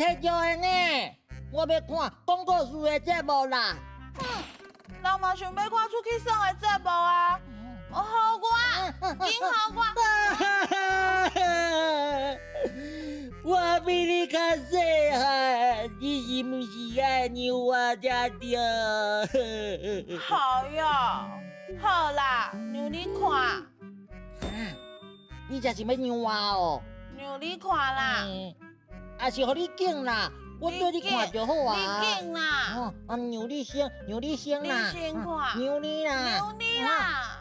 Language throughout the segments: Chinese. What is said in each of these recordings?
摕到的呢。我要看讲故事的节目啦。人嘛想要看出去耍的节目啊！予我，紧予我！我比你较细汉，你是毋是爱让我才对？好哟，好啦，让你看，你才是要让我哦？让你看啦！也是互你拣啦，我对你看就好啊。你拣啦！哦，让你先，让你先啦。你先看，让你啦，让你啦！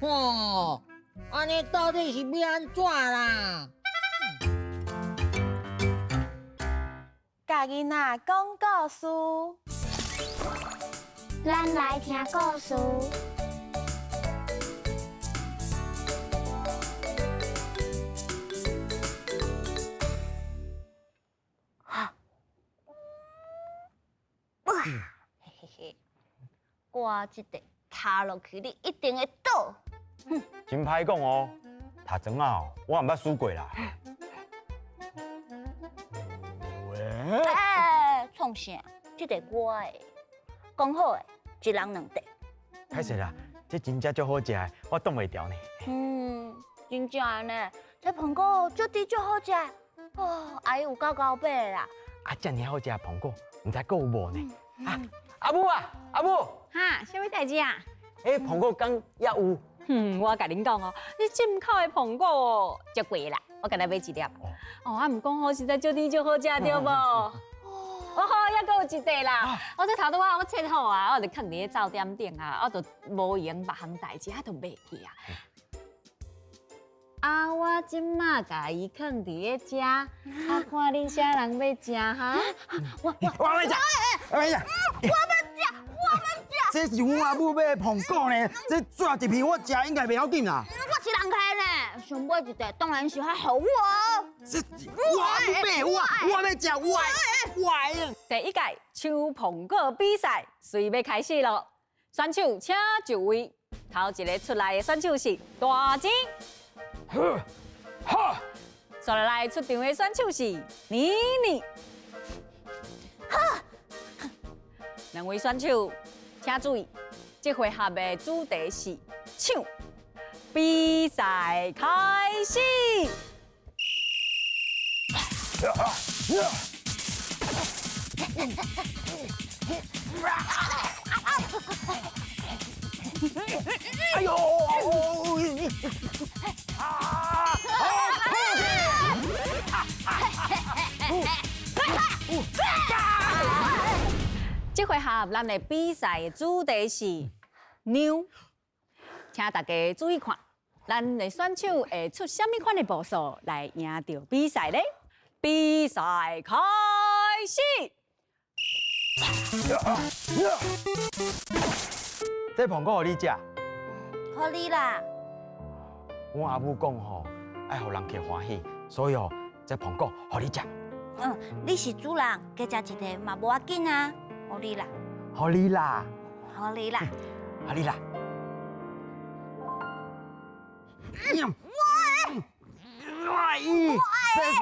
哦，安尼到底是要安怎啦？甲囡仔讲故事，咱来听故事。嘿嘿，我这个卡落去，你一定会倒。真歹讲哦，读庄仔哦，我也毋捌输过啦。喂，创啥？这个我的，讲好的，一人两块。歹势啦，这真正足好食的，我挡袂牢呢。真正的呢，这苹果足甜足好食，哦，阿姨有够高买的啦。啊，遮尔好食的苹果，毋知还有无呢？阿母啊，阿母，哈，啥物代志啊？苹果缸也有。我甲恁讲哦，你进口的苹果哦，足贵啦，我甲你买一粒。哦，啊，毋讲好，实在足甜足好食，对无？哦，好，还阁有一块啦。我这头拄我切好啊，我就放伫咧灶点顶啊，我就无闲别项代志，啊，就袂记啊。啊，我即马甲伊放伫咧遮，啊，看恁啥人要食哈？我要食，我要食。这是阮阿母买的苹果呢，这抓一片我食应该袂要紧啦。我是人客呢，想买一块当然是还好我。这是我阿母买，我要食我。第一届抢苹果比赛随要开始咯，选手请就位。头一个出来的选手是大钱，接落来出场的选手是妮妮。两位选手，请注意，这回合的主题是抢。比赛开始。哎呦！这回合咱的比赛的主题是牛，请大家注意看，咱的选手会出什么款的步数来赢到比赛呢？比赛开始。这苹果互你食，好你啦，阮阿母讲吼，爱互人客欢喜，所以哦，这苹果互你食，你是主人，加食一个嘛无要紧啊，好你啦，互你啦，好你啦。互你啦。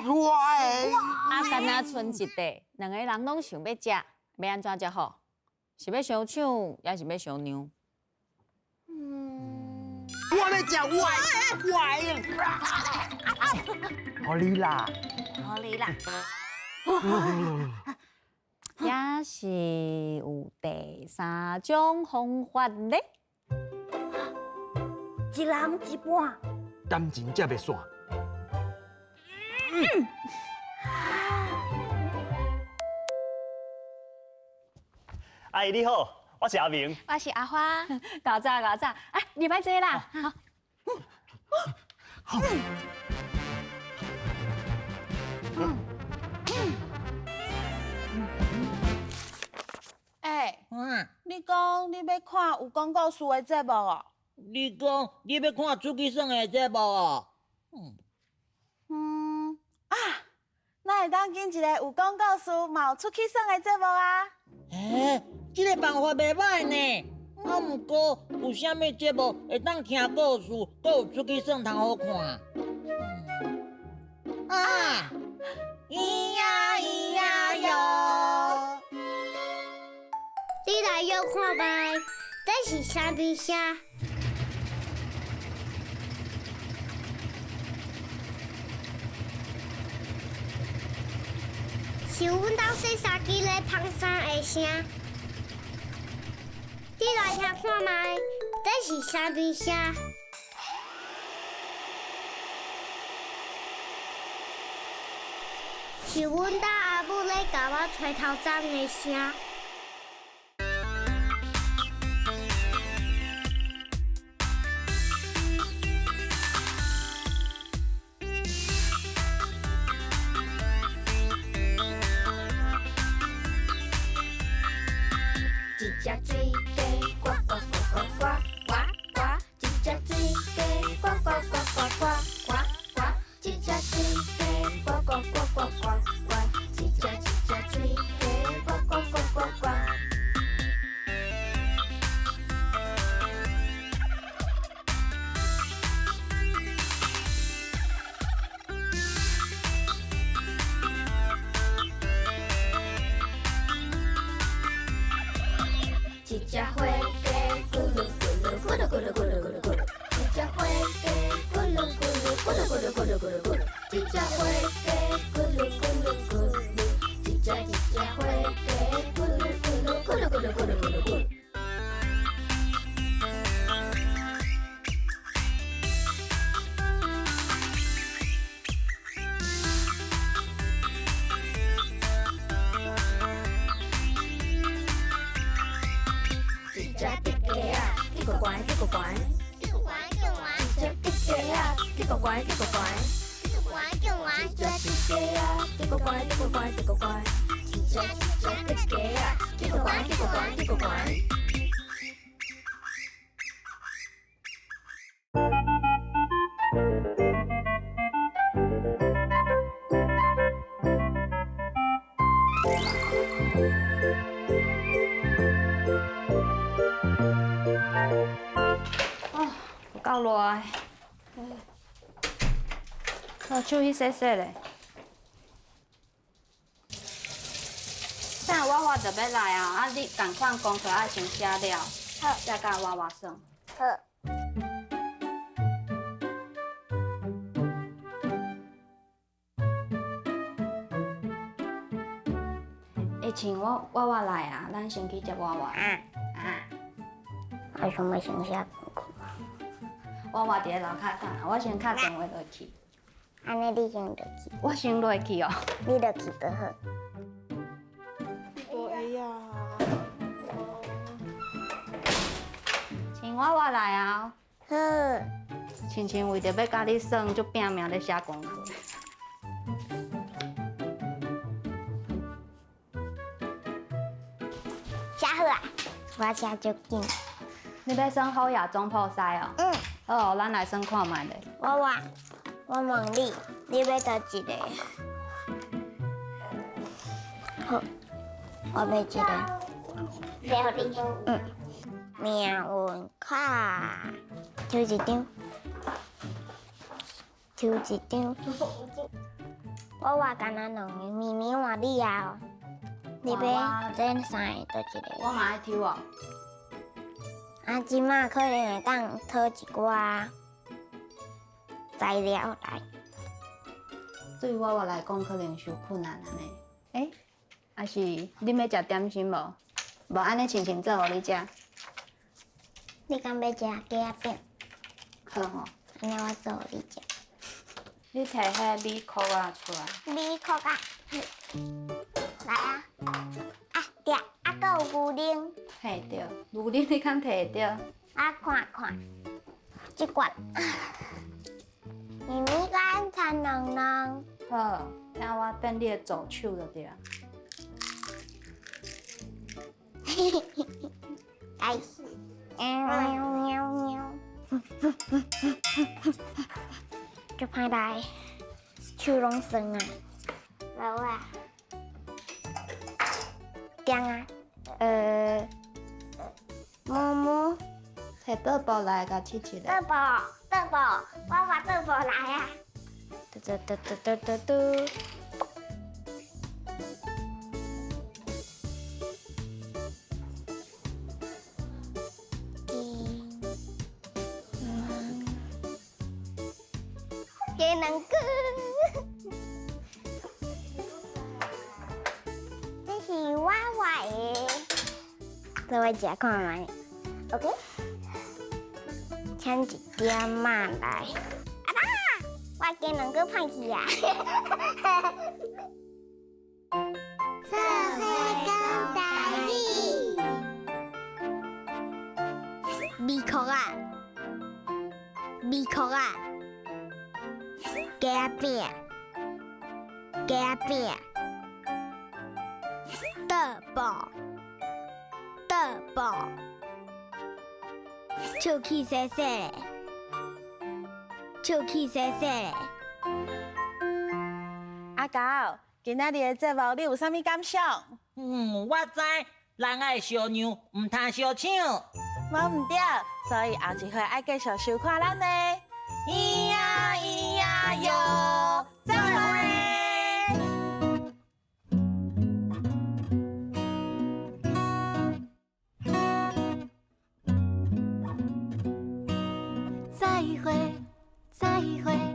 我的，啊，干那剩一块，两个人拢想要食，要安怎才好？是要相抢，还是要相让？我要食互你啦，好你啦，也是有第三种方法咧。一人一半。感情才袂散。阿姨你好，我是阿明。我是阿花，搞早，哎，你别坐啦。好。你讲你要看有讲故事的节目哦？你讲你要看出去耍的节目哦？咱会当拣一个有讲故事、嘛有出去耍的节目啊？这个办法袂歹呢。啊，不过有啥物节目会当听故事，阁有出去耍通好看？咿呀咿你来约看卖，这是啥物声？是阮兜洗衫机咧芳衫的声。你来听看卖，这是啥物声？是阮兜阿母咧甲我吹头鬃的声。一只水鸡呱呱呱呱呱呱呱，一只水鸡呱呱呱呱呱呱呱，一只水鸡呱呱呱呱呱呱，一只水鸡呱呱呱呱呱。一只火鸡咕噜咕噜咕噜咕噜咕噜咕噜咕噜，一只火鸡咕噜咕噜咕噜咕噜咕噜咕噜咕噜，一只火鸡咕噜咕噜咕噜，一只火鸡咕噜咕噜咕噜咕噜咕噜咕噜咕噜。一只竹鸡啊，叽呱呱叽呱呱，叽呱呱叽呱，一只竹鸡啊，叽呱呱叽呱呱，叽呱呱叽呱，一只竹鸡啊，叽呱呱叽呱呱叽呱呱，一只竹鸡啊，叽呱呱叽呱呱叽呱呱。够热的，手去洗洗咧。等娃娃就要来啊！你赶快功课要先写了，好，再甲娃娃算。好。会请娃娃来啊，咱先去接娃娃。为什么先写功课？娃娃伫咧楼骹等啊，我先敲电话落去。安尼你先落去，我先落去哦。你落去就好。请娃娃来啊！好。亲亲为着要甲你算，就拼命咧写功课。写好啊，我写足紧。你要算好亚中破西哦？嗯。好，咱来算看卖咧。娃娃，我问你，你要倒一个？好，我要一个。了你。嗯。命运卡，抽一张。抽一张。娃娃干那两个，咪咪换你啊。你要选三个倒一个？我嘛爱抽哦。啊，即马可能会当讨一寡材料来。对我来讲，可能伤困难安尼。还是你要食点心无？无安尼亲亲做互你食。你敢要食鸡仔饼？好吼。安尼我做互你食。你摕迄米糊仔出来。米糊啊，来啊！啊，对，啊，搁有牛奶。嘿对，牛奶你敢摕着？啊，看看，即罐。咪咪干餐浓浓。好，听我变你的助手就对了。嘿嘿嘿嘿，开始。喵喵喵。就歹来，手拢酸啊。来我啊。姜啊。木木。摕桌布来甲切切咧。豆宝，我把豆宝来啊！嘟嘟嘟嘟嘟嘟嘟。给两个。这是娃娃的，这我食看卖。OK， 请一点嘛来。啊爸，我给两个放弃啊。做伙讲台语，味酷啊，味酷啊，鸡饼，鸡饼，德宝，德宝，笑气洗洗的，笑气洗洗的。阿高，今仔日的节目你有啥物感想？我知人爱小娘，唔通小抢。我唔对，所以后一回爱继续收看咱的。咿呀咿呀哟，再会。再会，再会。